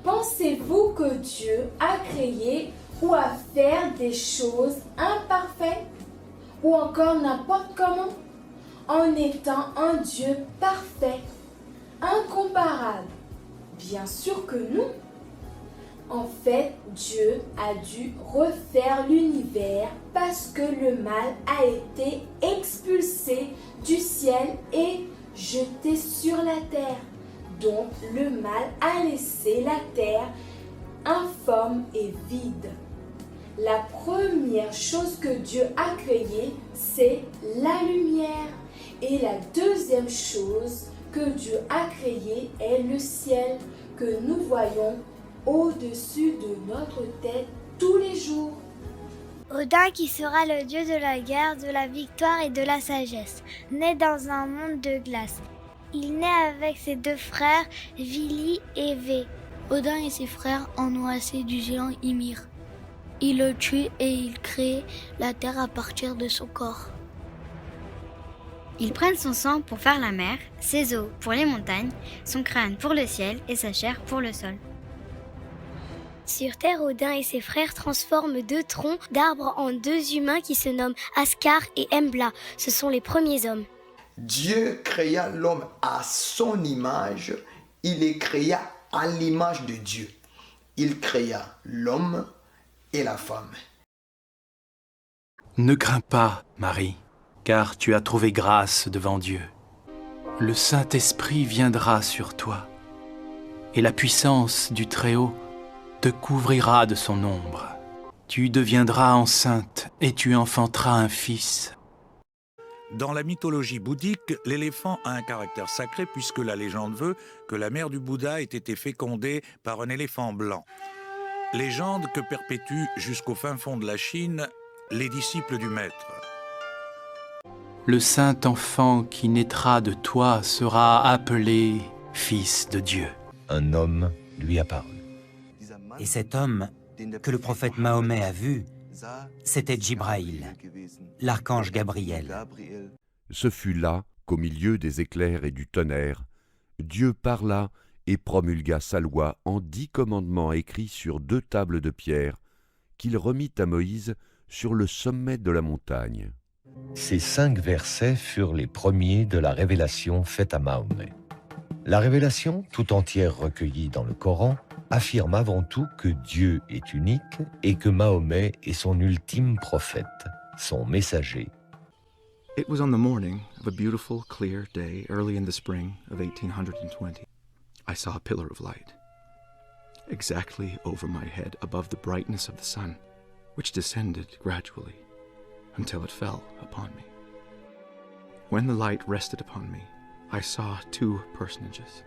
Pensez-vous que Dieu a créé ou à faire des choses imparfaites ou encore n'importe comment en étant un Dieu parfait, incomparable? Bien sûr que non. En fait, Dieu a dû refaire l'univers parce que le mal a été expulsé du ciel et jeté sur la terre. Donc le mal a laissé la terre informe et vide. La première chose que Dieu a créée, c'est la lumière. Et la deuxième chose que Dieu a créée est le ciel que nous voyons au-dessus de notre tête tous les jours. Odin qui sera le dieu de la guerre, de la victoire et de la sagesse, naît dans un monde de glace. Il naît avec ses deux frères, Vili et Vé. Odin et ses frères en ont assez du géant Ymir. Ils le tuent et ils créent la terre à partir de son corps. Ils prennent son sang pour faire la mer, ses os pour les montagnes, son crâne pour le ciel et sa chair pour le sol. Sur Terre, Odin et ses frères transforment deux troncs d'arbres en deux humains qui se nomment Ascar et Embla. Ce sont les premiers hommes. Dieu créa l'homme à son image, il les créa à l'image de Dieu. Il créa l'homme et la femme. Ne crains pas, Marie, car tu as trouvé grâce devant Dieu. Le Saint-Esprit viendra sur toi, et la puissance du Très-Haut te couvrira de son ombre. Tu deviendras enceinte et tu enfanteras un fils. Dans la mythologie bouddhique, l'éléphant a un caractère sacré puisque la légende veut que la mère du Bouddha ait été fécondée par un éléphant blanc. Légende que perpétuent jusqu'au fin fond de la Chine les disciples du maître. Le saint enfant qui naîtra de toi sera appelé Fils de Dieu. Un homme lui apparut. Et cet homme que le prophète Mahomet a vu, c'était Djibraïl, l'archange Gabriel. Ce fut là qu'au milieu des éclairs et du tonnerre, Dieu parla et promulgua sa loi en 10 commandements écrits sur 2 tables de pierre qu'il remit à Moïse sur le sommet de la montagne. Ces 5 versets furent les premiers de la révélation faite à Mahomet. La révélation, tout entière recueillie dans le Coran, affirme avant tout que Dieu est unique et que Mahomet est son ultime prophète, son messager. It was on the morning of a beautiful, clear day early in the spring of 1820. I saw a pillar of light, exactly over my head above the brightness of the sun, which descended gradually until it fell upon me. When the light rested upon me, I saw 2 personages,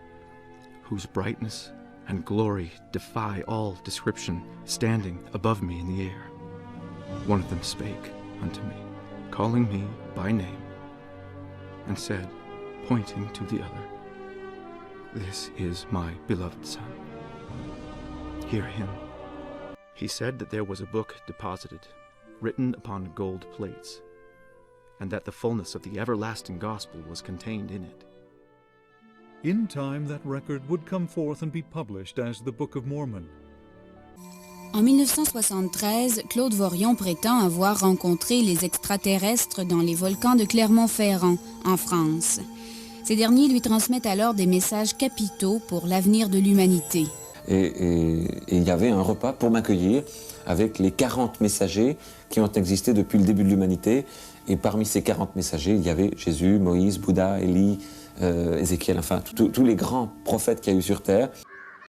whose brightness and glory defy all description, standing above me in the air. One of them spake unto me, calling me by name, and said, pointing to the other, "This is my beloved Son. Hear him." He said that there was a book deposited, written upon gold plates, and that the fullness of the everlasting gospel was contained in it. In time, that record would come forth and be published as the Book of Mormon. En 1973, Claude Vorion prétend avoir rencontré les extraterrestres dans les volcans de Clermont-Ferrand, en France. Ces derniers lui transmettent alors des messages capitaux pour l'avenir de l'humanité. Et il y avait un repas pour m'accueillir avec les 40 messagers qui ont existé depuis le début de l'humanité. Et parmi ces 40 messagers, il y avait Jésus, Moïse, Bouddha, Élie, Ézéchiel, enfin tous les grands prophètes qu'il y a eu sur Terre.